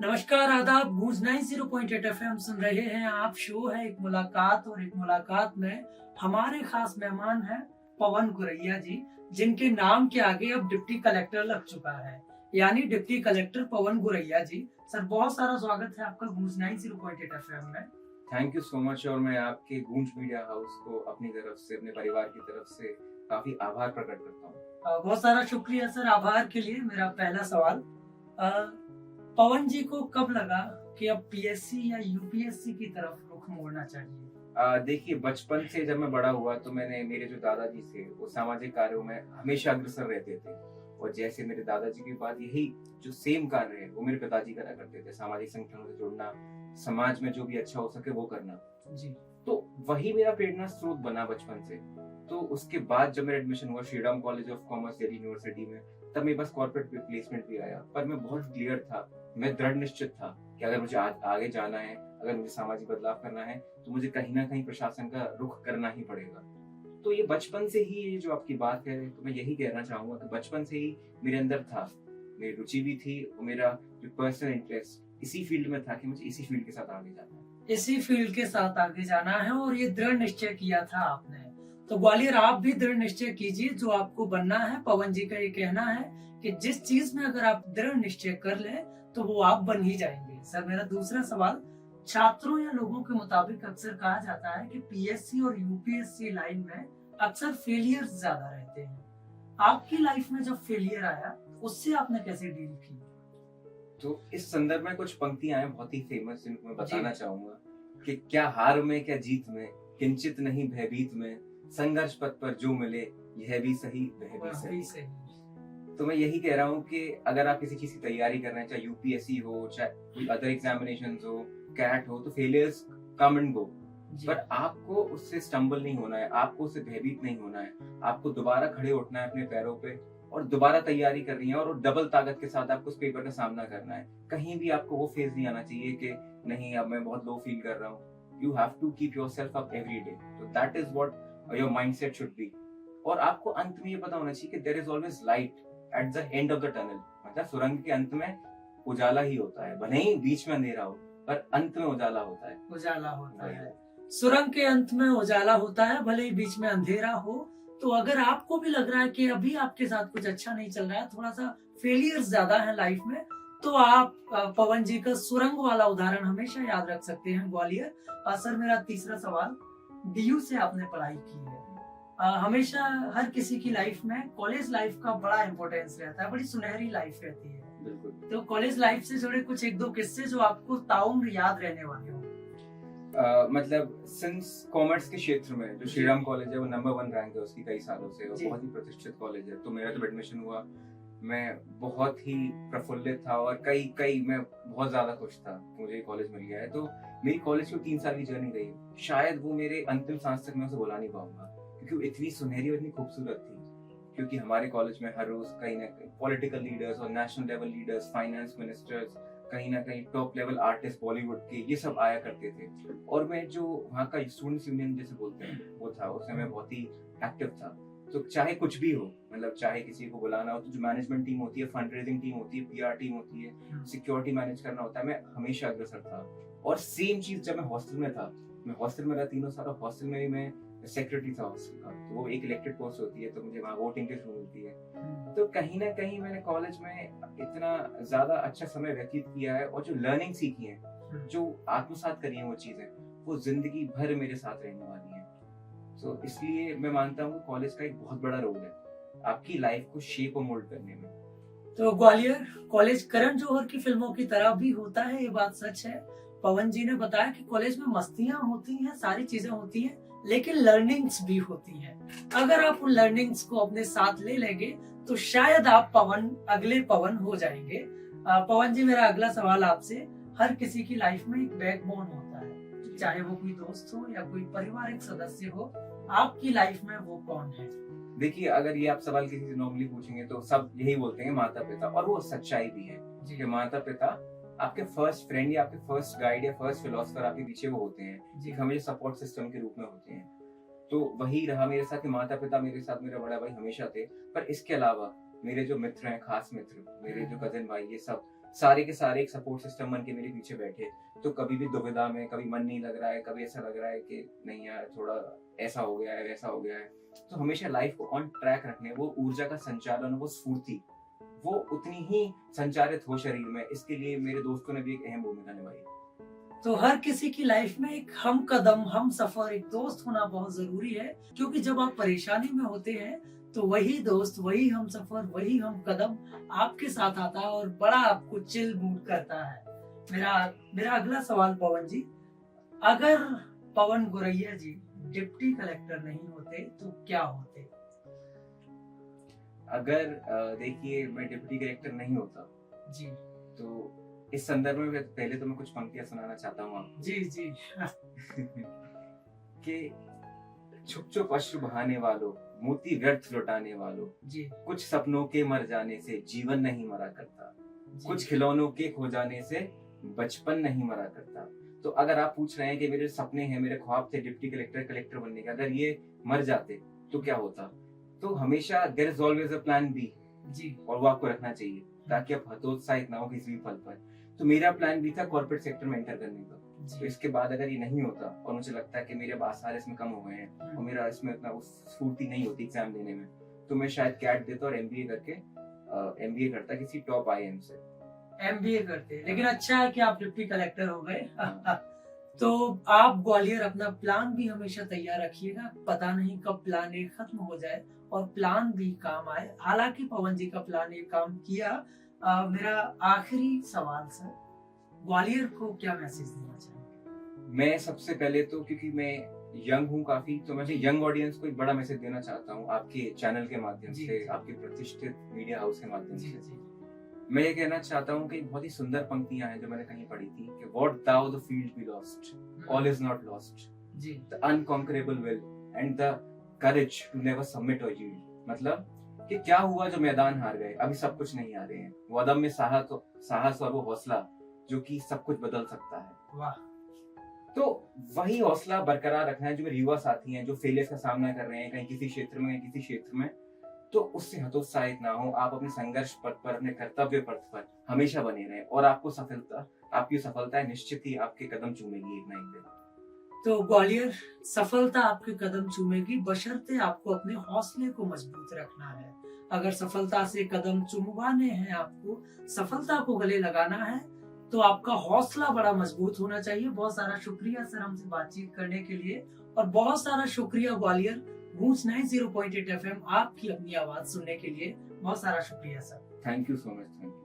नमस्कार, आदाब। गूंज 90.8 FM सुन रहे हैं आप। शो है एक मुलाकात, और एक मुलाकात में हमारे खास मेहमान हैं पवन गुरैया जी, जिनके नाम के आगे अब डिप्टी कलेक्टर लग चुका है, यानी डिप्टी कलेक्टर पवन गुरैया जी। सर, बहुत सारा स्वागत है आपका गूंज 90.8 FM में। Thank you so much. और मैं आपके गूंज मीडिया हाउस को अपनी तरफ से, अपने परिवार की तरफ से काफी आभार प्रकट करता हूँ। बहुत सारा शुक्रिया सर आभार के लिए। मेरा पहला सवाल, पवन जी को कब लगा कि अब पीएससी या यूपीएससी की तरफ रुख मोड़ना चाहिए? देखिए, बचपन से जब मैं बड़ा हुआ तो मेरे जो दादाजी थे वो सामाजिक कार्यों में हमेशा अग्रसर रहते थे। और जैसे मेरे दादाजी के बाद यही जो सेम कार्य है वो मेरे पिताजी करा करते थे, सामाजिक संगठनों से जुड़ना, समाज में जो भी अच्छा हो सके वो करना जी। तो वही मेरा प्रेरणा स्रोत बना बचपन से। तो उसके बाद जब मेरा एडमिशन हुआ Shriram college of commerce Delhi university में, तब मेरे पास कॉर्पोरेट प्लेसमेंट भी आया। पर मैं बहुत क्लियर था, मैं दृढ़ निश्चित था कि अगर मुझे आगे जाना है, अगर मुझे सामाजिक बदलाव करना है, तो मुझे कहीं ना कहीं प्रशासन का रुख करना ही पड़ेगा। तो ये बचपन से ही, ये जो आपकी बात है, तो मैं यही कहना चाहूंगा कि बचपन से ही मेरे अंदर था, मेरी रुचि भी थी और मेरा जो पर्सनल इंटरेस्ट इसी फील्ड में था कि मुझे इसी फील्ड के साथ आगे जाना है। इसी फील्ड के साथ आगे जाना है, और ये दृढ़ निश्चय किया था आपने। तो ग्वालियर, आप भी दृढ़ निश्चय कीजिए जो आपको बनना है। पवन जी का ये कहना है कि जिस चीज में अगर आप दृढ़ निश्चय कर ले तो वो आप बन ही जाएंगे। सर, मेरा दूसरा सवाल, छात्रों या लोगों के मुताबिक अक्सर कहा जाता है कि पीएससी और यूपीएससी लाइन में अक्सर फेलियर्स ज्यादा रहते हैं। आपकी लाइफ में जब फेलियर आया उससे आपने कैसे डील की? तो इस संदर्भ में कुछ पंक्तियां हैं बहुत ही फेमस, जिनको मैं बताना चाहूंगा कि क्या हार में क्या जीत में, किंचित नहीं भयभीत में, संघर्ष पथ पर जो मिले यह भी सही वह भी सही। तो मैं यही कह रहा हूँ कि अगर आप किसी चीज की तैयारी कर रहे हैं, चाहे यूपीएससी हो, चाहे कोई अदर एग्जामिनेशंस हो, कैट हो, तो फेलियर्स कम एंड गो, पर आपको उससे स्टम्बल नहीं होना है, आपको उससे भयभीत नहीं होना है। आपको दोबारा खड़े उठना है अपने पैरों पे और दोबारा तैयारी करनी है, और डबल ताकत के साथ आपको उस पेपर का सामना करना है। कहीं भी आपको वो फेज नहीं आना चाहिए कि नहीं, अब मैं बहुत लो फील कर रहा हूँ। You have to keep yourself up every day. तो that is what your mindset should be. और आपको अंत में ये पता होना चाहिए कि there is always light at the end of the tunnel. मतलब सुरंग के अंत में उजाला ही होता है, भले ही बीच में अंधेरा हो, पर अंत में उजाला होता है। उजाला होता है, सुरंग के अंत में उजाला होता है, भले ही बीच में अंधेरा हो। तो अगर आपको भी लग रहा है कि अभी आपके साथ कुछ अच्छा नहीं चल रहा है, थोड़ा सा फेलियर्स ज्यादा है लाइफ में, तो आप पवन जी का सुरंग वाला उदाहरण हमेशा याद रख सकते हैं, ग्वालियर। सर, मेरा तीसरा सवाल, डीयू से आपने पढ़ाई की है। हमेशा हर किसी की लाइफ में कॉलेज लाइफ का बड़ा इंपॉर्टेंस रहता है, बड़ी सुनहरी लाइफ रहती है। बिल्कुल। तो कॉलेज लाइफ से जुड़े कुछ एक दो किस्से जो आपको ताउम्र याद रहने वाले हो। मतलब सिंस कॉमर्स के क्षेत्र में जो श्रीराम कॉलेज है वो नंबर 1 रैंक है उसकी कई सालों से, और बहुत ही प्रतिष्ठित कॉलेज है। तो मेरा जब एडमिशन हुआ मैं बहुत ही प्रफुल्लित था और मैं बहुत ज्यादा खुश था, मुझे कॉलेज मिल गया है। तो मेरी कॉलेज की 3 साल की जर्नी रही, शायद वो मेरे अंतिम सांस तक मैं उसे भुला नहीं पाऊंगा, क्योंकि वो इतनी सुनहरी और इतनी खूबसूरत थी। क्योंकि हमारे कॉलेज में हर रोज कहीं ना कहीं पॉलिटिकल लीडर्स और national level leaders, finance ministers, कहीं ना कहीं टॉप लेवल आर्टिस्ट बॉलीवुड के, ये सब आया करते थे। और मैं जो वहाँ का स्टूडेंट्स यूनियन जैसे बोलते हैं वो था, उसमें मैं बहुत ही एक्टिव था। तो चाहे कुछ भी हो, मतलब चाहे किसी को बुलाना हो, तो जो मैनेजमेंट टीम होती है, फंड रेजिंग टीम होती है, पीआर टीम होती है, सिक्योरिटी मैनेज करना होता है, मैं हमेशा अग्रसर था। और सेम चीज जब मैं हॉस्टल में था, मैं हॉस्टल में रहा 3 साल, हॉस्टल में भी मैं सेक्रेटरी था हॉस्टल का। तो वो एक इलेक्टेड पोस्ट होती है, तो मुझे वहाँ वोटिंग की शुरू मिलती है। तो कहीं ना कहीं मैंने कॉलेज में इतना ज्यादा अच्छा समय व्यतीत किया है, और जो लर्निंग सीखी है, जो आत्मसात करी है, वो चीजें वो जिंदगी भर मेरे साथ रहने वाली है। तो इसलिए मैं मानता हूँ कॉलेज का एक बहुत बड़ा रोल है आपकी लाइफ को शेप और मोल्ड करने में। तो ग्वालियर कॉलेज करण जौहर की फिल्मों की तरह भी होता है, ये बात सच है। पवन जी ने बताया कि कॉलेज में मस्तियां होती हैं, सारी चीजें होती हैं, लेकिन लर्निंग्स भी होती हैं। अगर आप उन लर्निंग्स को अपने साथ ले लेंगे तो शायद आप अगले पवन हो जाएंगे। पवन जी, मेरा अगला सवाल आपसे, हर किसी की लाइफ में एक बैकबोन होता है, चाहे वो कोई दोस्त हो या कोई पारिवारिक सदस्य हो। आपकी लाइफ में वो कौन है? देखिए, अगर ये आप सवाल किसी से नॉर्मली पूछेंगे तो सब यही बोलते हैं माता पिता, और वो सच्चाई भी है कि माता पिता आपके फर्स्ट फ्रेंड या आपके फर्स्ट गाइड या फर्स्ट फिलोसफर आपके पीछे वो होते हैं, जी, हमेशा सपोर्ट सिस्टम के रूप में होते हैं। तो वही रहा मेरे साथ कि माता पिता मेरे साथ, मेरा बड़ा भाई हमेशा थे। पर इसके अलावा मेरे जो मित्र हैं, खास मित्र, मेरे जो कजिन भाई, ये सब सारे के सारे एक सपोर्ट सिस्टम बन के मेरे पीछे बैठे। तो कभी भी दुविधा में, कभी मन नहीं लग रहा है, कभी ऐसा लग रहा है कि नहीं यार थोड़ा ऐसा हो गया है, वैसा हो गया है, तो हमेशा लाइफ को ऑन ट्रैक रखने, वो ऊर्जा का संचालन, वो स्फूर्ति, वो उतनी ही संचारित हो शरीर में, इसके लिए मेरे दोस्तों ने भी एक अहम भूमिका निभाई। तो हर किसी की लाइफ में एक हम कदम, हम सफर, एक दोस्त होना बहुत जरूरी है, क्योंकि जब आप परेशानी में होते हैं तो वही दोस्त, वही हम सफर, वही हम कदम आपके साथ आता है और बड़ा आपको चिल मूड करता है। मेरा अगला सवाल पवन जी, अगर पवन गोरैया जी डिप्टी कलेक्टर नहीं होते तो क्या होते? अगर देखिए मैं डिप्टी कलेक्टर नहीं होता जी तो इस संदर्भ में पहले तो मैं कुछ पंक्तियां सुनाना चाहता हूँ आपको। जी कि छुप छुप अश्रु बहाने वालों, मोती व्यर्थ लुटाने वालों, जी कुछ सपनों के मर जाने से जीवन नहीं मरा करता, जी कुछ खिलौनों के खो जाने से बचपन नहीं मरा करता। तो अगर आप पूछ रहे हैं कि मेरे सपने हैं, मेरे ख्वाब थे डिप्टी कलेक्टर बनने के, अगर ये मर जाते तो क्या होता? तो हमेशा there is always a plan B जी और वो आपको रखना चाहिए ताकि आप हतोत्साहित ना हो किसी भी पल पर। तो मेरा प्लान भी था कॉर्पोरेट सेक्टर में एंटर करने का। तो इसके बाद अगर ये नहीं होता और मुझे लगता है कि मेरे आसार इसमें कम हो गए हैं और मेरा इसमें उतना स्फूर्ति नहीं होती एग्जाम देने में, तो मैं शायद कैट देता और एमबीए करके एमबीए करता किसी टॉप आईएम से। एमबीए करते, लेकिन अच्छा है कि आप डिप्टी कलेक्टर हो गए। तो आप ग्वालियर अपना प्लान भी हमेशा तैयार रखिएगा, पता नहीं कब प्लान ए खत्म हो जाए और प्लान बी काम आए। हालांकि पवन जी का प्लान ए काम किया। मेरा आखिरी सवाल सर, ग्वालियर को क्या मैसेज देना चाहेंगे? मैं सबसे पहले तो, क्योंकि मैं यंग हूँ काफी, तो मैं यंग ऑडियंस को एक बड़ा मैसेज देना चाहता हूँ आपके चैनल के माध्यम से, आपके प्रतिष्ठित मीडिया हाउस के माध्यम से। मैं ये कहना चाहता हूँ कि बहुत ही सुंदर पंक्तियां हैं जो मैंने कहीं पढ़ी थी कि what though the field be lost, all is not lost, the unconquerable will and the courage to never submit or yield. मतलब कि क्या हुआ जो मैदान हार गए, अभी सब कुछ नहीं हारे हैं। वो अदम्य साहस और वो हौसला जो कि सब कुछ बदल सकता है। वाह। तो वही हौसला बरकरार रखना है जो मेरे युवा साथी हैं जो फेलियर्स का सामना कर रहे हैं कहीं किसी क्षेत्र में, कहीं किसी क्षेत्र में, तो उससे हतोत्साहित ना हो। आप अपने संघर्ष पथ पर, अपने कर्तव्य पथ पर हमेशा बने रहें और आपकी सफलता निश्चित ही आपके कदम चूमेगी एक ना एक दिन। तो ग्वालियर सफलता आपके कदम चूमेगी, बशर्ते आपको अपने हौसले को मजबूत रखना है। अगर सफलता से कदम चुमवाने हैं, आपको सफलता को गले लगाना है, तो आपका हौसला बड़ा मजबूत होना चाहिए। बहुत सारा शुक्रिया सर हमसे बातचीत करने के लिए, और बहुत सारा शुक्रिया ग्वालियर गूंज 90.8 FM आपकी अपनी आवाज सुनने के लिए। बहुत सारा शुक्रिया sir. Thank you so much.